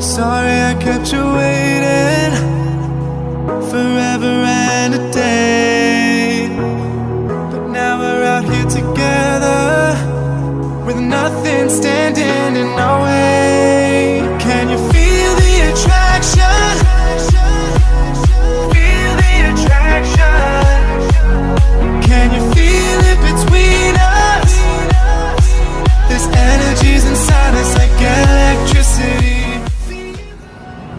Sorry I kept you waiting forever and a day, but now we're out here together with nothing standing in our way. Can you feel the attraction? Feel the attraction. Can you feel it between us? This energy's inside us like electricity.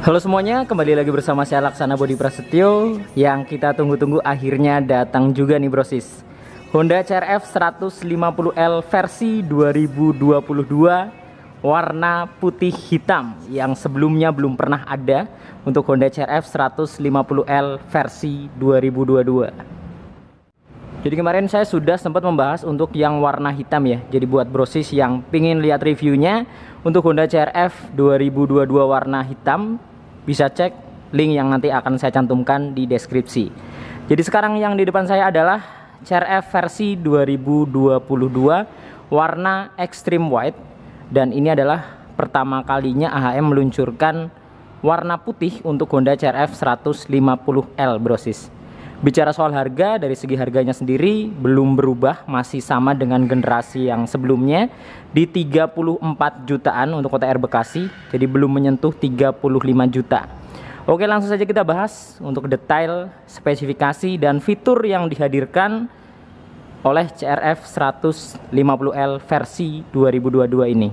Halo semuanya, kembali lagi bersama saya Laksana Bodi Prasetyo. Yang kita tunggu-tunggu akhirnya datang juga nih brosis, Honda CR-V 150L versi 2022 warna putih hitam, yang sebelumnya belum pernah ada untuk Honda CR-V 150L versi 2022. Jadi kemarin saya sudah sempat membahas untuk yang warna hitam ya. Jadi buat brosis yang pingin lihat reviewnya untuk Honda CR-V 2022 warna hitam, bisa cek link yang nanti akan saya cantumkan di deskripsi. Jadi sekarang yang di depan saya adalah CR-V versi 2022 warna Extreme White, dan ini adalah pertama kalinya AHM meluncurkan warna putih untuk Honda CR-V 150L brosis. Bicara soal harga, dari segi harganya sendiri belum berubah, masih sama dengan generasi yang sebelumnya di 34 jutaan untuk OTR Bekasi, jadi belum menyentuh 35 juta. Oke, langsung saja kita bahas untuk detail, spesifikasi, dan fitur yang dihadirkan oleh CR-V 150L versi 2022 ini.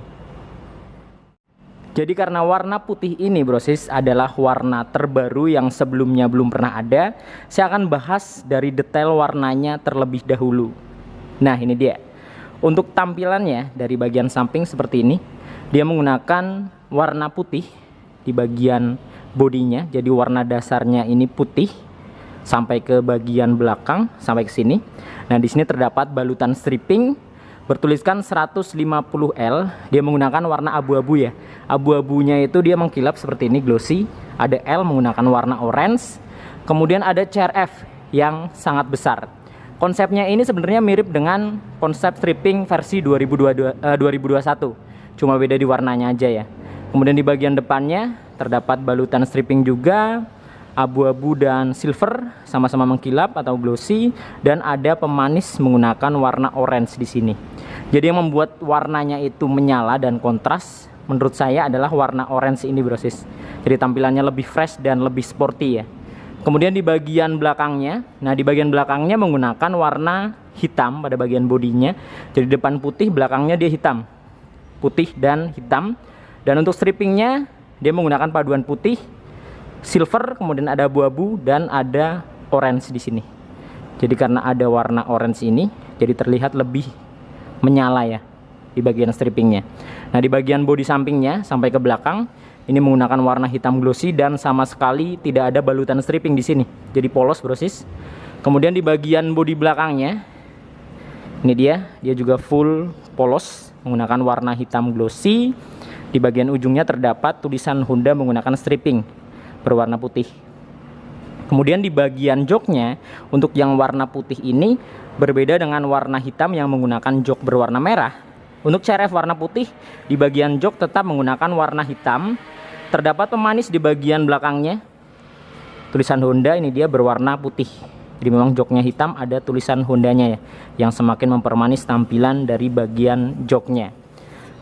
Jadi karena warna putih ini brosis adalah warna terbaru yang sebelumnya belum pernah ada, saya akan bahas dari detail warnanya terlebih dahulu. Nah ini dia. Untuk tampilannya dari bagian samping seperti ini, dia menggunakan warna putih di bagian bodinya. Jadi warna dasarnya ini putih sampai ke bagian belakang, sampai ke sini. Nah di sini terdapat balutan stripping bertuliskan 150L. Dia menggunakan warna abu-abu ya. Abu-abunya itu dia mengkilap seperti ini, glossy. Ada L menggunakan warna orange. Kemudian ada CR-V yang sangat besar. Konsepnya ini sebenarnya mirip dengan konsep stripping versi 2021. Cuma beda di warnanya aja ya. Kemudian di bagian depannya terdapat balutan stripping juga, abu-abu dan silver sama-sama mengkilap atau glossy, dan ada pemanis menggunakan warna orange di sini. Jadi yang membuat warnanya itu menyala dan kontras menurut saya adalah warna orange ini brosis. Jadi tampilannya lebih fresh dan lebih sporty ya. Kemudian di bagian belakangnya, nah di bagian belakangnya menggunakan warna hitam pada bagian bodinya. Jadi depan putih, belakangnya dia hitam, putih dan hitam. Dan untuk strippingnya dia menggunakan paduan putih, silver, kemudian ada abu-abu dan ada orange di sini. Jadi karena ada warna orange ini, jadi terlihat lebih menyala ya di bagian strippingnya. Nah di bagian bodi sampingnya sampai ke belakang ini menggunakan warna hitam glossy dan sama sekali tidak ada balutan stripping di sini. Jadi polos brosis. Kemudian di bagian bodi belakangnya ini dia juga full polos menggunakan warna hitam glossy. Di bagian ujungnya terdapat tulisan Honda menggunakan stripping berwarna putih. Kemudian di bagian joknya untuk yang warna putih ini berbeda dengan warna hitam yang menggunakan jok berwarna merah. Untuk CR-V warna putih di bagian jok tetap menggunakan warna hitam. Terdapat pemanis di bagian belakangnya, tulisan Honda ini dia berwarna putih. Jadi memang joknya hitam, ada tulisan Hondanya ya, yang semakin mempermanis tampilan dari bagian joknya.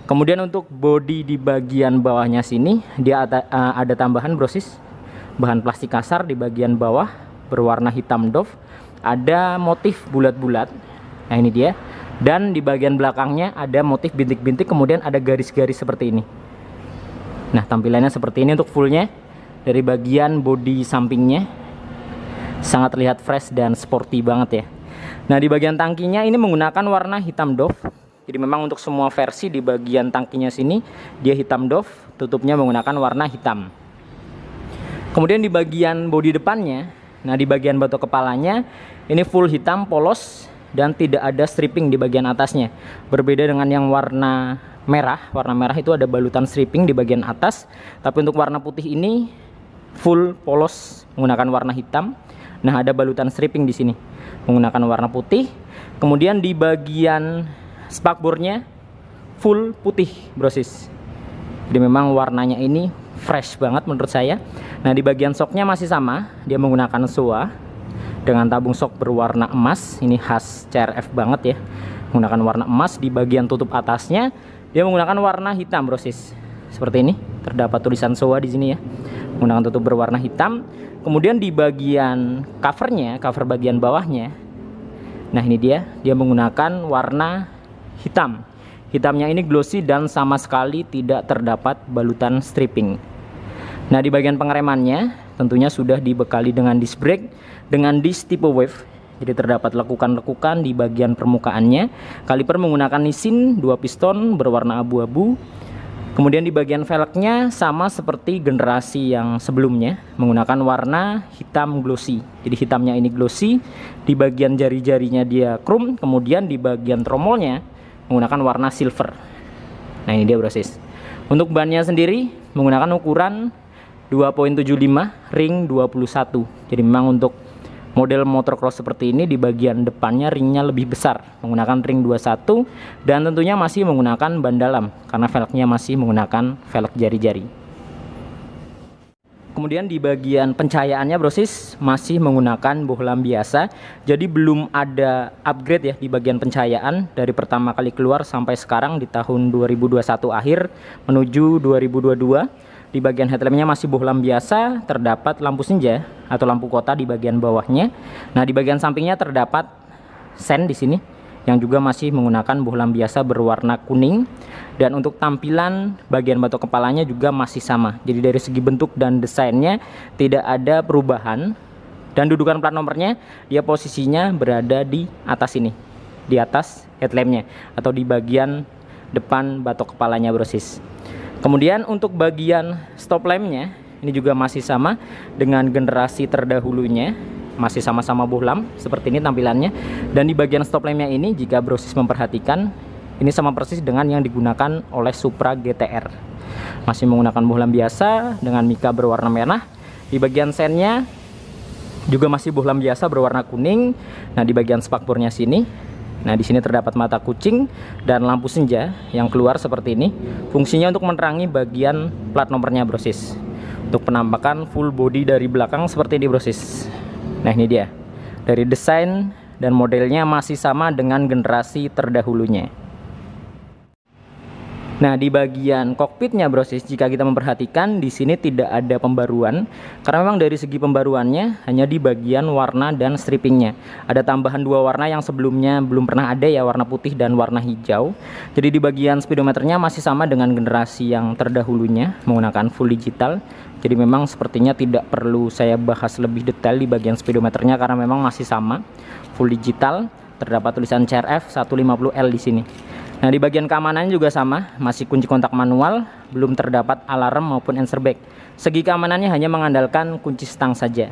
Kemudian untuk bodi di bagian bawahnya sini dia ada tambahan brosis, bahan plastik kasar di bagian bawah berwarna hitam doff, ada motif bulat-bulat. Nah ini dia. Dan di bagian belakangnya ada motif bintik-bintik, kemudian ada garis-garis seperti ini. Nah tampilannya seperti ini untuk fullnya. Dari bagian bodi sampingnya sangat terlihat fresh dan sporty banget ya. Nah di bagian tangkinya ini menggunakan warna hitam doff. Jadi memang untuk semua versi di bagian tangkinya sini dia hitam doff, tutupnya menggunakan warna hitam. Kemudian di bagian bodi depannya, nah di bagian batok kepalanya ini full hitam polos dan tidak ada stripping di bagian atasnya. Berbeda dengan yang warna merah. Warna merah itu ada balutan stripping di bagian atas, tapi untuk warna putih ini full polos menggunakan warna hitam. Nah, ada balutan stripping di sini menggunakan warna putih. Kemudian di bagian spakbornya full putih brosis. Jadi memang warnanya ini fresh banget menurut saya. Nah, di bagian shocknya masih sama, dia menggunakan Showa dengan tabung shock berwarna emas. Ini khas CRF banget ya, menggunakan warna emas. Di bagian tutup atasnya dia menggunakan warna hitam brosis. Seperti ini, terdapat tulisan Showa di sini ya, menggunakan tutup berwarna hitam. Kemudian di bagian covernya, cover bagian bawahnya, nah ini dia menggunakan warna hitam. Hitamnya ini glossy dan sama sekali tidak terdapat balutan stripping. Nah, di bagian pengeremannya tentunya sudah dibekali dengan disc brake dengan disc tipe wave. Jadi terdapat lekukan-lekukan di bagian permukaannya. Kaliper menggunakan Nissin 2 piston berwarna abu-abu. Kemudian di bagian velgnya sama seperti generasi yang sebelumnya, menggunakan warna hitam glossy. Jadi hitamnya ini glossy, di bagian jari-jarinya dia chrome, kemudian di bagian tromolnya menggunakan warna silver. Nah, ini dia brosis. Untuk bannya sendiri menggunakan ukuran 2.75 ring 21. Jadi memang untuk model motocross seperti ini di bagian depannya ringnya lebih besar, menggunakan ring 21, dan tentunya masih menggunakan ban dalam karena velgnya masih menggunakan velg jari-jari. Kemudian di bagian pencahayaannya brosis masih menggunakan bohlam biasa. Jadi belum ada upgrade ya di bagian pencahayaan dari pertama kali keluar sampai sekarang di tahun 2021 akhir menuju 2022. Di bagian headlampnya masih bohlam biasa, terdapat lampu senja atau lampu kota di bagian bawahnya. Nah, di bagian sampingnya terdapat sen di sini yang juga masih menggunakan bohlam biasa berwarna kuning. Dan untuk tampilan bagian batok kepalanya juga masih sama. Jadi dari segi bentuk dan desainnya tidak ada perubahan. Dan dudukan plat nomornya, dia posisinya berada di atas ini, di atas headlampnya atau di bagian depan batok kepalanya brosis. Kemudian untuk bagian stop lampnya ini juga masih sama dengan generasi terdahulunya, masih sama-sama bohlam seperti ini tampilannya. Dan di bagian stop lampnya ini jika brosis memperhatikan, ini sama persis dengan yang digunakan oleh Supra GTR. Masih menggunakan bohlam biasa dengan mika berwarna merah. Di bagian sennya juga masih bohlam biasa berwarna kuning. Nah, di bagian spakbornya sini, nah di sini terdapat mata kucing dan lampu senja yang keluar seperti ini. Fungsinya untuk menerangi bagian plat nomornya brosis. Untuk penampakan full body dari belakang seperti ini brosis. Nah, ini dia. Dari desain dan modelnya masih sama dengan generasi terdahulunya. Nah, di bagian kokpitnya brosis, jika kita memperhatikan di sini tidak ada pembaruan karena memang dari segi pembaruannya hanya di bagian warna dan strippingnya. Ada tambahan 2 warna yang sebelumnya belum pernah ada ya, warna putih dan warna hijau. Jadi di bagian speedometernya masih sama dengan generasi yang terdahulunya menggunakan full digital. Jadi memang sepertinya tidak perlu saya bahas lebih detail di bagian speedometernya karena memang masih sama full digital. Terdapat tulisan CRF 150L di sini. Nah, di bagian keamanannya juga sama, masih kunci kontak manual, belum terdapat alarm maupun answer back. Segi keamanannya hanya mengandalkan kunci stang saja.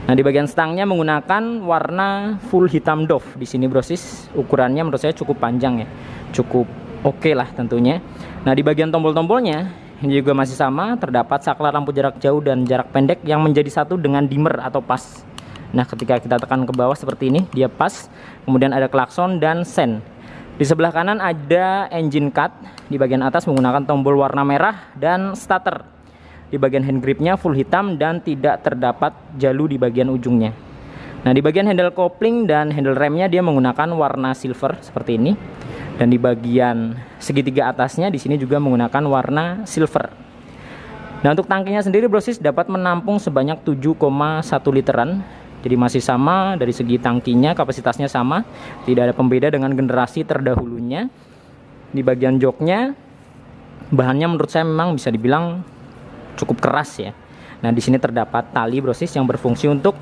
Nah, di bagian stangnya menggunakan warna full hitam doff di sini brosis. Ukurannya menurut saya cukup panjang ya, cukup oke lah tentunya. Nah, di bagian tombol-tombolnya ini juga masih sama, terdapat saklar lampu jarak jauh dan jarak pendek yang menjadi satu dengan dimmer atau pas. Nah, ketika kita tekan ke bawah seperti ini, dia pas. Kemudian ada klakson dan sen. Di sebelah kanan ada engine cut. Di bagian atas menggunakan tombol warna merah dan starter. Di bagian hand gripnya full hitam dan tidak terdapat jalu di bagian ujungnya. Nah, di bagian handle kopling dan handle remnya dia menggunakan warna silver seperti ini. Dan di bagian segitiga atasnya di sini juga menggunakan warna silver. Nah, untuk tangkinya sendiri brosis dapat menampung sebanyak 7,1 literan. Jadi masih sama dari segi tangkinya, kapasitasnya sama, tidak ada pembeda dengan generasi terdahulunya. Di bagian joknya, bahannya menurut saya memang bisa dibilang cukup keras ya. Nah, di sini terdapat tali brosis yang berfungsi untuk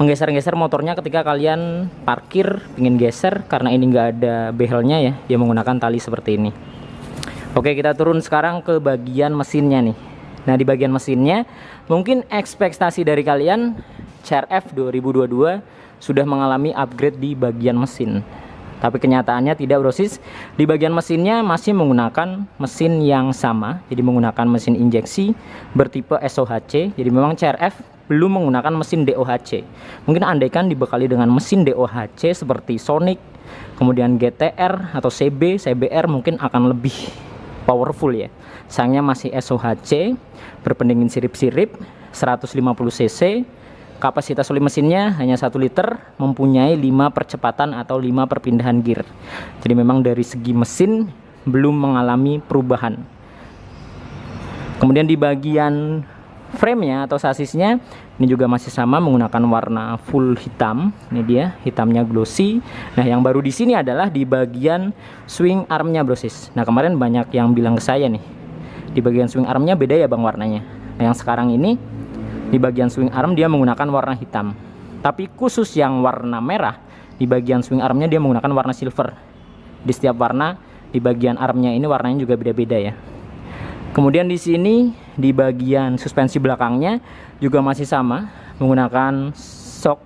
menggeser-geser motornya ketika kalian parkir ingin geser, karena ini nggak ada behelnya ya, dia menggunakan tali seperti ini. Oke, kita turun sekarang ke bagian mesinnya nih. Nah, di bagian mesinnya mungkin ekspektasi dari kalian CRF 2022 sudah mengalami upgrade di bagian mesin. Tapi kenyataannya tidak brosis. Di bagian mesinnya masih menggunakan mesin yang sama. Jadi menggunakan mesin injeksi bertipe SOHC. Jadi memang CRF belum menggunakan mesin DOHC. Mungkin andaikan dibekali dengan mesin DOHC seperti Sonic, kemudian GTR atau CB, CBR mungkin akan lebih powerful ya. Sayangnya masih SOHC, berpendingin sirip-sirip, 150 cc. Kapasitas oli mesinnya hanya 1 liter, mempunyai 5 percepatan atau 5 perpindahan gear. Jadi memang dari segi mesin belum mengalami perubahan. Kemudian di bagian frame-nya atau sasisnya ini juga masih sama menggunakan warna full hitam. Ini dia, hitamnya glossy. Nah, yang baru di sini adalah di bagian swing armnya, brosis. Nah, kemarin banyak yang bilang ke saya nih, di bagian swing armnya beda ya bang warnanya. Nah, yang sekarang ini di bagian swing arm dia menggunakan warna hitam. Tapi khusus yang warna merah, di bagian swing armnya dia menggunakan warna silver. Di setiap warna di bagian armnya ini warnanya juga beda-beda ya. Kemudian di sini di bagian suspensi belakangnya juga masih sama menggunakan shock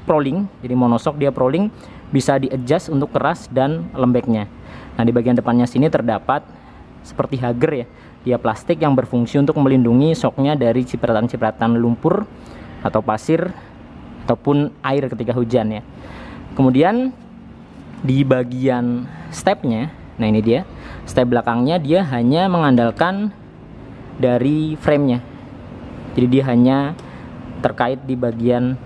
prolink. Jadi monoshock dia prolink, bisa di-adjust untuk keras dan lembeknya. Nah, di bagian depannya sini terdapat seperti hager ya. Dia plastik yang berfungsi untuk melindungi shocknya dari cipratan-cipratan lumpur atau pasir ataupun air ketika hujan ya. Kemudian di bagian stepnya, nah ini dia, step belakangnya dia hanya mengandalkan dari framenya. Jadi dia hanya terkait di bagian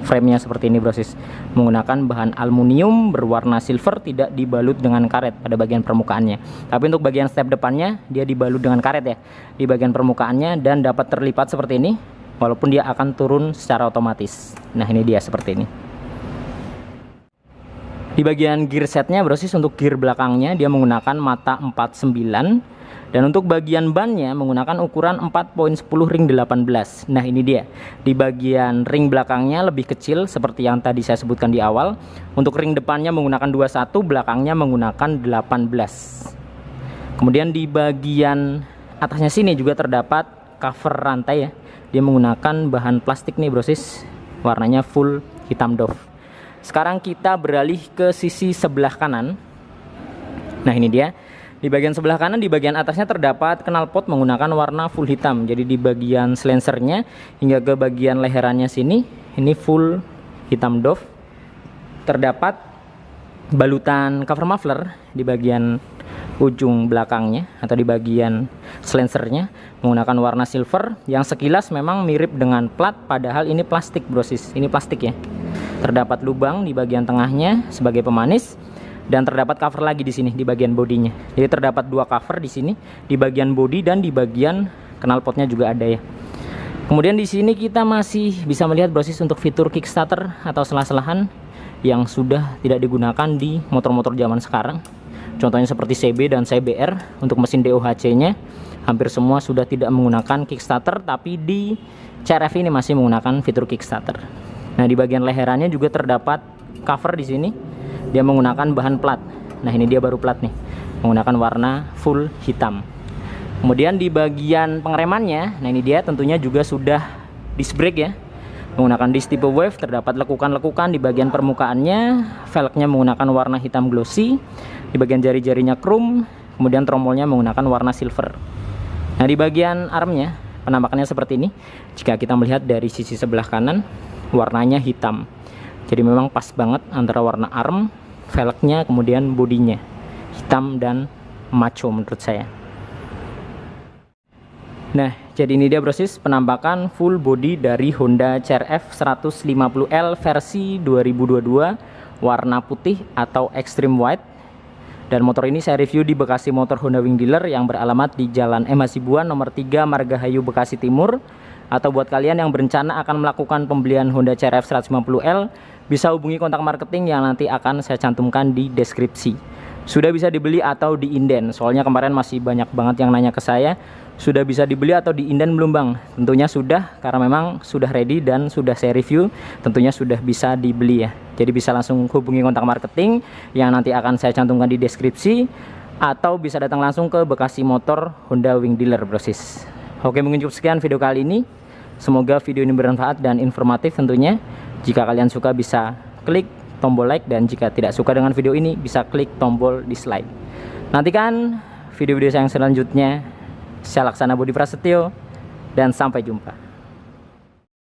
framenya seperti ini, brosis, menggunakan bahan aluminium berwarna silver, tidak dibalut dengan karet pada bagian permukaannya. Tapi untuk bagian step depannya dia dibalut dengan karet ya di bagian permukaannya, dan dapat terlipat seperti ini walaupun dia akan turun secara otomatis. Nah, ini dia seperti ini. Di bagian gear setnya, brosis, untuk gear belakangnya dia menggunakan mata 49, dan untuk bagian bannya menggunakan ukuran 4.10 ring 18. Nah, ini dia. Di bagian ring belakangnya lebih kecil seperti yang tadi saya sebutkan di awal. Untuk ring depannya menggunakan 21, belakangnya menggunakan 18. Kemudian di bagian atasnya sini juga terdapat cover rantai ya. Dia menggunakan bahan plastik nih, brosis. Warnanya full hitam doff. Sekarang kita beralih ke sisi sebelah kanan. Nah, ini dia. Di bagian sebelah kanan, di bagian atasnya terdapat knalpot menggunakan warna full hitam. Jadi di bagian silencernya hingga ke bagian leherannya sini, ini full hitam doff. Terdapat balutan cover muffler di bagian ujung belakangnya atau di bagian silencernya menggunakan warna silver yang sekilas memang mirip dengan plat, padahal ini plastik, brosis. Ini plastik ya. Terdapat lubang di bagian tengahnya sebagai pemanis, dan terdapat cover lagi di sini di bagian bodinya. Jadi terdapat 2 cover di sini, di bagian bodi dan di bagian knalpotnya juga ada ya. Kemudian di sini kita masih bisa melihat, brosis, untuk fitur kickstarter atau selah-selahan yang sudah tidak digunakan di motor-motor zaman sekarang. Contohnya seperti CB dan CBR. Untuk mesin DOHC-nya hampir semua sudah tidak menggunakan kickstarter, tapi di CRF ini masih menggunakan fitur kickstarter. Nah, di bagian leherannya juga terdapat cover di sini. Dia menggunakan bahan plat. Nah, ini dia baru plat nih, menggunakan warna full hitam. Kemudian di bagian pengeremannya, nah ini dia tentunya juga sudah disc brake ya, menggunakan disc tipe wave. Terdapat lekukan-lekukan di bagian permukaannya. Velgnya menggunakan warna hitam glossy. Di bagian jari-jarinya chrome. Kemudian tromolnya menggunakan warna silver. Nah, di bagian armnya penampakannya seperti ini. Jika kita melihat dari sisi sebelah kanan, warnanya hitam. Jadi memang pas banget antara warna arm, velgnya, kemudian bodinya. Hitam dan macho menurut saya. Nah, jadi ini dia, brosis, penampakan full body dari Honda CR-V 150L versi 2022 warna putih atau extreme white. Dan motor ini saya review di Bekasi Motor Honda Wing Dealer yang beralamat di Jalan M. Hasibuan nomor 3 Margahayu, Bekasi Timur. Atau buat kalian yang berencana akan melakukan pembelian Honda CR-V 150L, bisa hubungi kontak marketing yang nanti akan saya cantumkan di deskripsi. Sudah bisa dibeli atau diinden? Soalnya kemarin masih banyak banget yang nanya ke saya, sudah bisa dibeli atau diinden belum bang? Tentunya sudah, karena memang sudah ready dan sudah saya review, tentunya sudah bisa dibeli ya. Jadi bisa langsung hubungi kontak marketing yang nanti akan saya cantumkan di deskripsi, atau bisa datang langsung ke Bekasi Motor Honda Wing Dealer, brosis. Oke, mungkin cukup sekian video kali ini. Semoga video ini bermanfaat dan informatif tentunya. Jika kalian suka bisa klik tombol like, dan jika tidak suka dengan video ini bisa klik tombol dislike. Nantikan video-video saya yang selanjutnya. Saya Laksana Budi Prasetyo dan sampai jumpa.